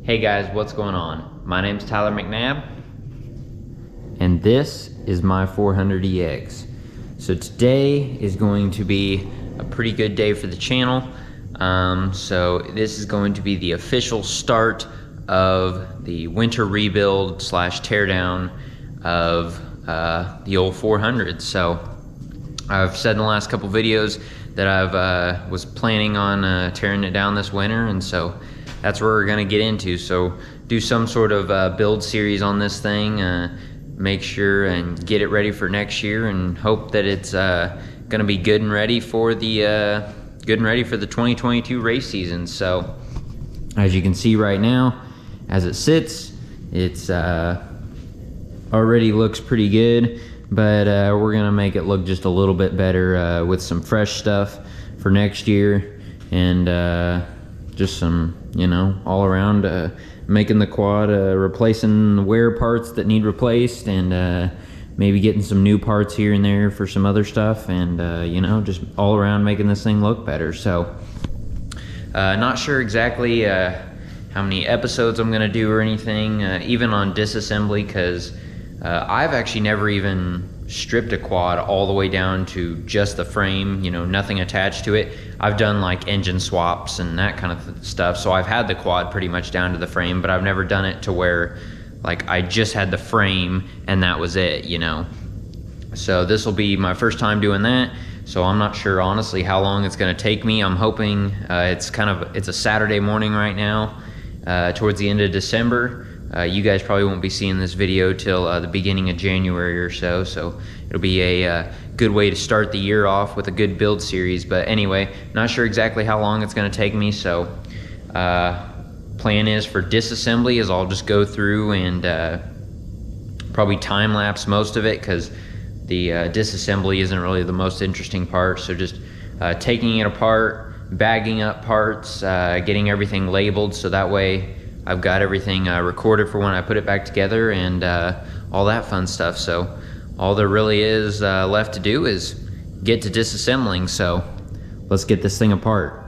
Hey guys, what's going on? My name's Tyler McNabb, and this is my 400EX. So today is going to be a pretty good day for the channel. So this is going to be the official start of the winter rebuild / teardown of the old 400. So I've said in the last couple videos that I've was planning on tearing it down this winter, and so that's where we're gonna get into. So do some sort of build series on this thing, make sure and get it ready for next year, and hope that it's gonna be good and ready for the 2022 race season. So as you can see right now, as it sits, it's already looks pretty good, but we're gonna make it look just a little bit better with some fresh stuff for next year, and just some, all around making the quad, replacing the wear parts that need replaced, and maybe getting some new parts here and there for some other stuff, and just all around making this thing look better. So not sure exactly how many episodes I'm gonna do or anything, even on disassembly, because I've actually never even stripped a quad all the way down to just the frame, nothing attached to it. I've done like engine swaps and that kind of stuff, so I've had the quad pretty much down to the frame, but I've never done it to where like I just had the frame and that was it, So this will be my first time doing that, so I'm not sure honestly how long it's gonna take me. I'm hoping it's a Saturday morning right now, towards the end of December. You guys probably won't be seeing this video till the beginning of January or so, so it'll be a good way to start the year off with a good build series. But anyway, not sure exactly how long it's going to take me, so plan is for disassembly is I'll just go through and probably time-lapse most of it, because the disassembly isn't really the most interesting part. So just taking it apart, bagging up parts, getting everything labeled, so that way I've got everything recorded for when I put it back together, and all that fun stuff. So all there really is left to do is get to disassembling. So let's get this thing apart.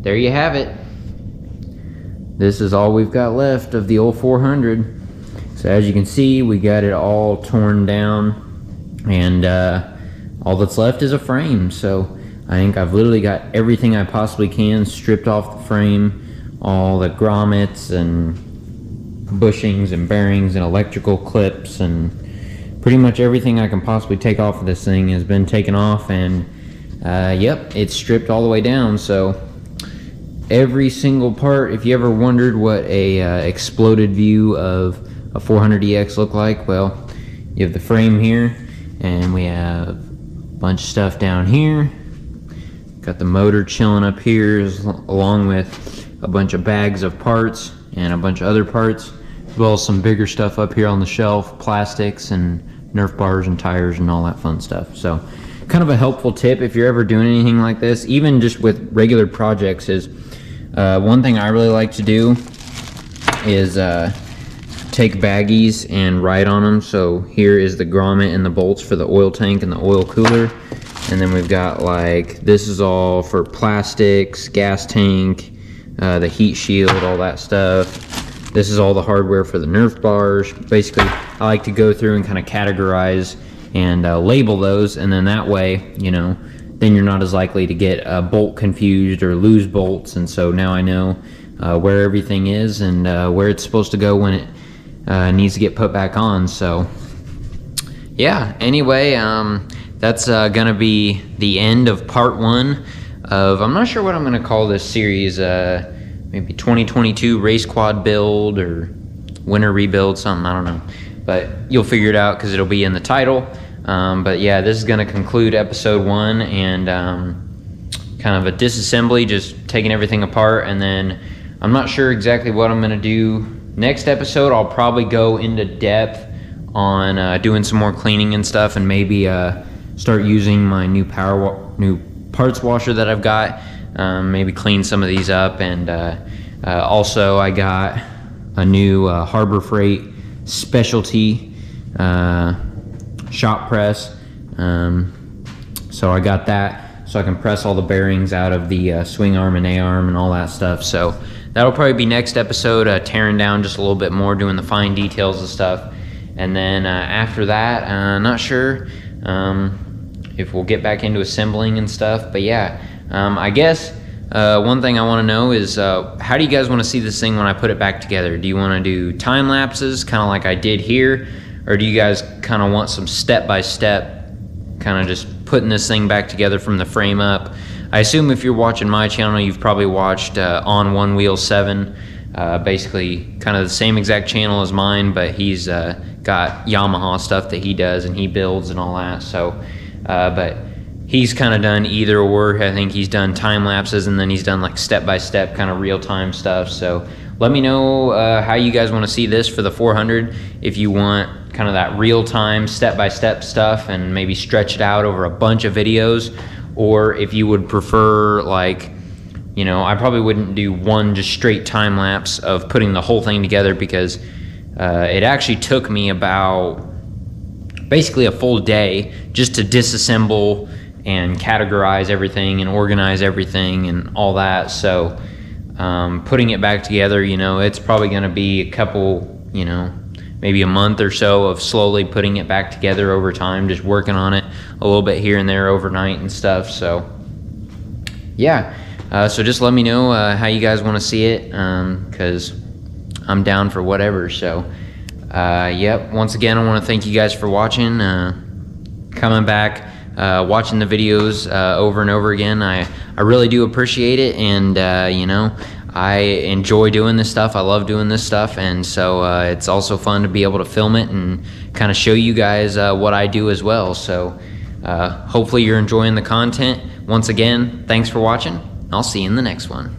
there you have it. This is all we've got left of the old 400. So as you can see, we got it all torn down, and all that's left is a frame. So I think I've literally got everything I possibly can stripped off the frame, all the grommets and bushings and bearings and electrical clips, and pretty much everything I can possibly take off of this thing has been taken off, and yep, it's stripped all the way down. So every single part, if you ever wondered what a exploded view of a 400EX look like, well, you have the frame here, and we have a bunch of stuff down here. Got the motor chilling up here, along with a bunch of bags of parts and a bunch of other parts, as well as some bigger stuff up here on the shelf, plastics and Nerf bars and tires and all that fun stuff. So kind of a helpful tip if you're ever doing anything like this, even just with regular projects, is one thing I really like to do is take baggies and write on them. So here is the grommet and the bolts for the oil tank and the oil cooler, and then we've got, like, this is all for plastics, gas tank, the heat shield, all that stuff. This is all the hardware for the Nerf bars. Basically, I like to go through and kind of categorize and label those, and then that way, you know, then you're not as likely to get bolt confused or lose bolts. And so now I know where everything is and where it's supposed to go when it needs to get put back on. So yeah, anyway, that's gonna be the end of part 1 of, I'm not sure what I'm gonna call this series, maybe 2022 race quad build or winter rebuild, something, I don't know, but you'll figure it out because it'll be in the title. But yeah, this is going to conclude episode 1, and kind of a disassembly, just taking everything apart. And then I'm not sure exactly what I'm going to do next episode. I'll probably go into depth on doing some more cleaning and stuff, and maybe start using my new new parts washer that I've got. Maybe clean some of these up, and also I got a new Harbor Freight specialty shop press, so I got that so I can press all the bearings out of the swing arm and A-arm and all that stuff. So that'll probably be next episode, tearing down just a little bit more, doing the fine details and stuff. And then after that, not sure if we'll get back into assembling and stuff, but yeah, I guess one thing I want to know is how do you guys want to see this thing when I put it back together? Do you want to do time lapses, kind of like I did here, or do you guys kind of want some step-by-step, kind of just putting this thing back together from the frame up? I assume if you're watching my channel, you've probably watched On One Wheel 7, basically kind of the same exact channel as mine, but he's got Yamaha stuff that he does and he builds and all that. So, but he's kind of done either or. I think he's done time lapses, and then he's done like step-by-step kind of real-time stuff. So let me know how you guys want to see this for the 400. If you want kind of that real-time step-by-step stuff and maybe stretch it out over a bunch of videos, or if you would prefer, like, you know, I probably wouldn't do one just straight time lapse of putting the whole thing together, because it actually took me about basically a full day just to disassemble and categorize everything and organize everything and all that. So putting it back together, you know, it's probably going to be a couple, you know, maybe a month or so of slowly putting it back together over time, just working on it a little bit here and there overnight and stuff. So yeah, so just let me know how you guys want to see it, because I'm down for whatever. So yep, once again, I want to thank you guys for watching, coming back, watching the videos over and over again. I really do appreciate it, and you know, I enjoy doing this stuff. I love doing this stuff, and so it's also fun to be able to film it and kind of show you guys what I do as well. So hopefully you're enjoying the content. Once again, thanks for watching. I'll see you in the next one.